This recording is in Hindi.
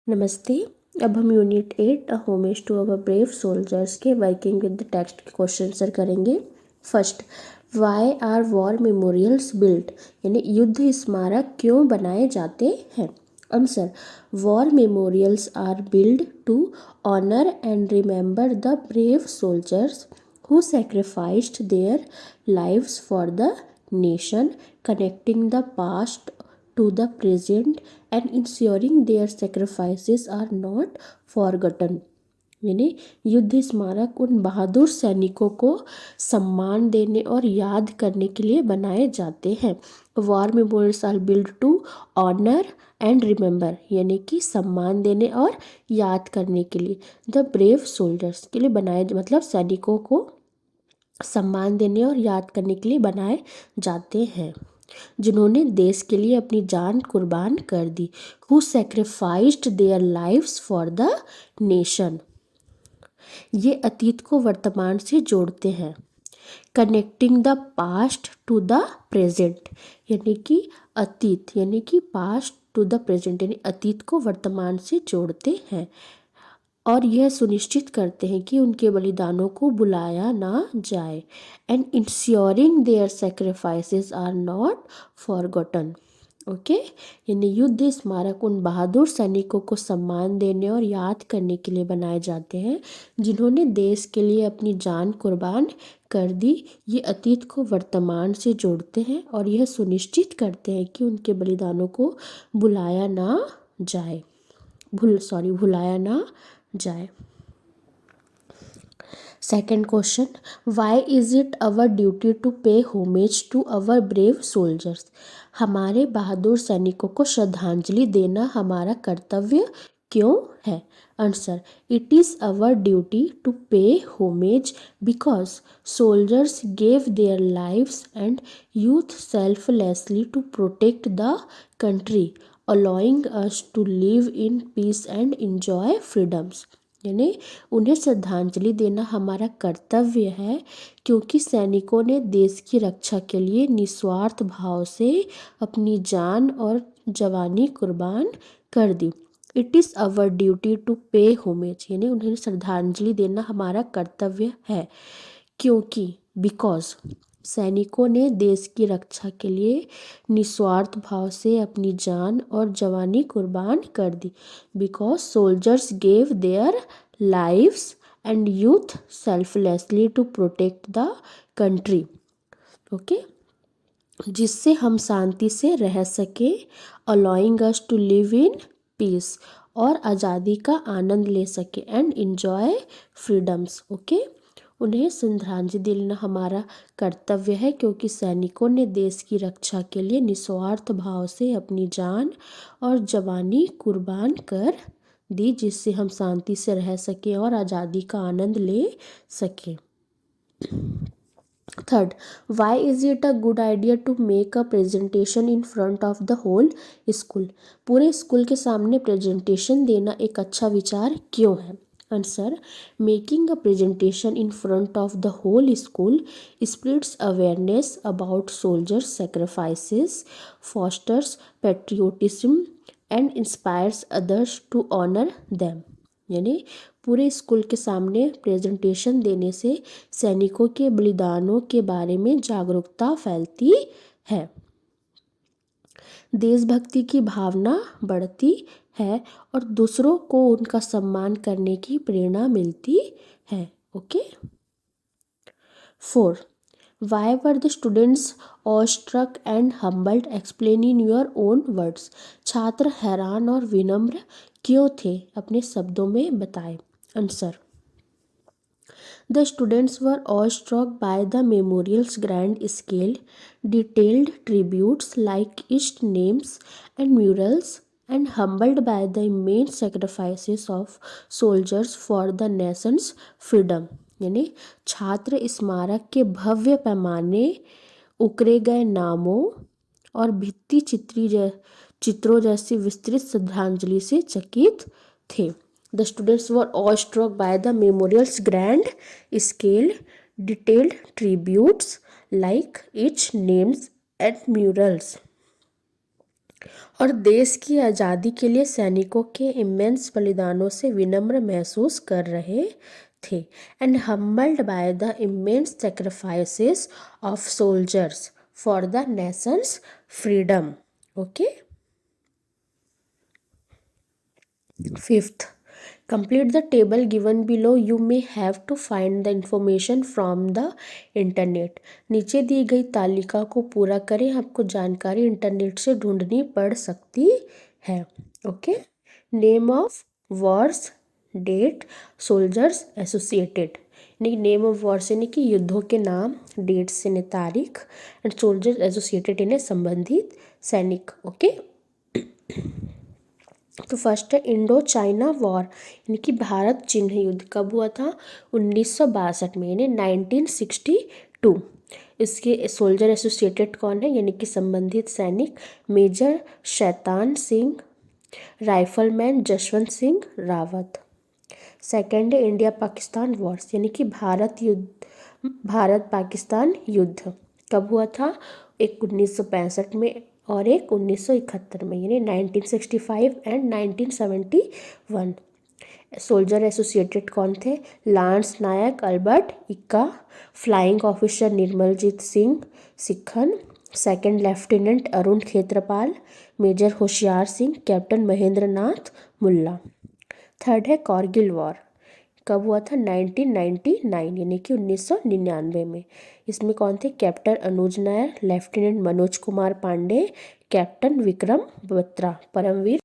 नमस्ते। अब हम unit 8 a homage to our brave soldiers के वर्किंग विद द टेक्स्ट के क्वेश्चन आंसर करेंगे। First, why are war memorials built, यानी युद्ध स्मारक क्यों बनाए जाते हैं। Answer, war memorials are build to honour and remember the brave soldiers who sacrificed their lives for the nation, connecting the past to the present and ensuring their sacrifices are not forgotten। यानी युद्ध स्मारक उन बहादुर सैनिकों को सम्मान देने और याद करने के लिए बनाए जाते हैं। War memorials are build to honour and remember, यानी कि सम्मान देने और याद करने के लिए। द ब्रेव सोल्जर्स के लिए बनाए, मतलब सैनिकों को सम्मान देने और याद करने के लिए बनाए जाते हैं जिन्होंने देश के लिए अपनी जान कुर्बान कर दी। Who sacrificed their lives for the nation, ये अतीत को वर्तमान से जोड़ते हैं। Connecting the past to the present, यानी कि अतीत, यानी कि पास्ट टू द प्रेजेंट, यानी अतीत को वर्तमान से जोड़ते हैं और यह सुनिश्चित करते हैं कि उनके बलिदानों को भुलाया ना जाए। And ensuring their sacrifices are not forgotten. Okay, यानी युद्ध स्मारक उन बहादुर सैनिकों को सम्मान देने और याद करने के लिए बनाए जाते हैं जिन्होंने देश के लिए अपनी जान कुर्बान कर दी। ये अतीत को वर्तमान से जोड़ते हैं और यह सुनिश्चित करते हैं कि उनके बलिदानों को भुलाया ना जाए। भुलाया ना जाए। Second question, why is it our duty to pay homage to our brave soldiers, हमारे बहादुर सैनिकों को श्रद्धांजलि देना हमारा कर्तव्य क्यों है। Answer, it is our duty to pay homage because soldiers gave their lives and youth selflessly to protect the country, allowing us to live in peace and enjoy freedoms। यानी उन्हें श्रद्धांजलि देना हमारा कर्तव्य है क्योंकि सैनिकों ने देश की रक्षा के लिए निस्वार्थ भाव से अपनी जान और जवानी कुर्बान कर दी। It is our duty to pay homage, यानी उन्हें श्रद्धांजलि देना हमारा कर्तव्य है क्योंकि बिकॉज सैनिकों ने देश की रक्षा के लिए निस्वार्थ भाव से अपनी जान और जवानी कुर्बान कर दी। Because soldiers gave their lives and youth selflessly to protect the country. Okay, जिससे हम शांति से रह सके, allowing us to live in peace, और आज़ादी का आनंद ले सके, एंड एंजॉय फ्रीडम्स। ओके, उन्हें श्रद्धांजलि देना हमारा कर्तव्य है क्योंकि सैनिकों ने देश की रक्षा के लिए निस्वार्थ भाव से अपनी जान और जवानी कुर्बान कर दी, जिससे हम शांति से रह सकें और आज़ादी का आनंद ले सकें। Third, why is it a good idea to make a presentation in front of the whole school, पूरे स्कूल के सामने प्रेजेंटेशन देना एक अच्छा विचार क्यों है। Answer, making a presentation in front of the whole school spreads awareness about soldiers sacrifices, fosters patriotism and inspires others to honour them. यानी पूरे स्कूल के सामने प्रेजेंटेशन देने से सैनिकों के बलिदानों के बारे में जागरूकता फैलती है, देशभक्ति की भावना बढ़ती है और दूसरों को उनका सम्मान करने की प्रेरणा मिलती है। Okay. 4, why were the students awestruck and humbled, explain in your own words, छात्र हैरान और विनम्र क्यों थे, अपने शब्दों में बताएं। Answer, the students were awestruck by the memorial's grand scale, detailed tributes like etched names and murals, and humbled by the immense sacrifices of soldiers for the nation's freedom। यानी छात्र स्मारक के भव्य पैमाने, उकरे गए नामों और भित्ति चित्रों जैसी विस्तृत श्रद्धांजलि से चकित थे। The students were awestruck by the memorial's grand scale, detailed tributes like etched names and murals, और देश की आज़ादी के लिए सैनिकों के इमेंस बलिदानों से विनम्र महसूस कर रहे थे and humbled by the immense sacrifices of soldiers for the Nations freedom. Okay. Fifth, complete the table given below. You may have to find the information from the internet. नीचे दी गई तालिका को पूरा करें, आपको जानकारी इंटरनेट से ढूंढनी पड़ सकती है। Okay. Name of wars, date, soldiers associated. यानी नेम ऑफ वॉर्स यानी कि युद्धों के नाम, डेट्स यानी तारीख, एंड सोल्जर्स एसोसिएटेड यानी संबंधित सैनिक। ओके। तो फर्स्ट है इंडो चाइना वॉर, यानी कि भारत चीन युद्ध कब हुआ था? 1962 में, यानी 1962। इसके सोल्जर एसोसिएटेड कौन है, यानी कि संबंधित सैनिक? Major Shaitan Singh, rifleman Jaswant Singh Rawat. Second है इंडिया पाकिस्तान वॉर्स, यानी कि भारत पाकिस्तान युद्ध कब हुआ था? एक 1965 में और एक 1971 में, यानी 1965 एंड 1971। सोल्जर एसोसिएटेड कौन थे? Lance Naik Albert Ekka, flying officer Nirmaljit Singh Sekhon, second lieutenant Arun Khetarpal, major Hoshiar Singh, captain Mahendra Nath Mulla. Third है कारगिल वॉर, कब हुआ था? 1999, यानी कि 1999 में। इसमें कौन थे? कैप्टन अनुज नायर, लेफ्टिनेंट मनोज कुमार पांडे, कैप्टन विक्रम बत्रा, परमवीर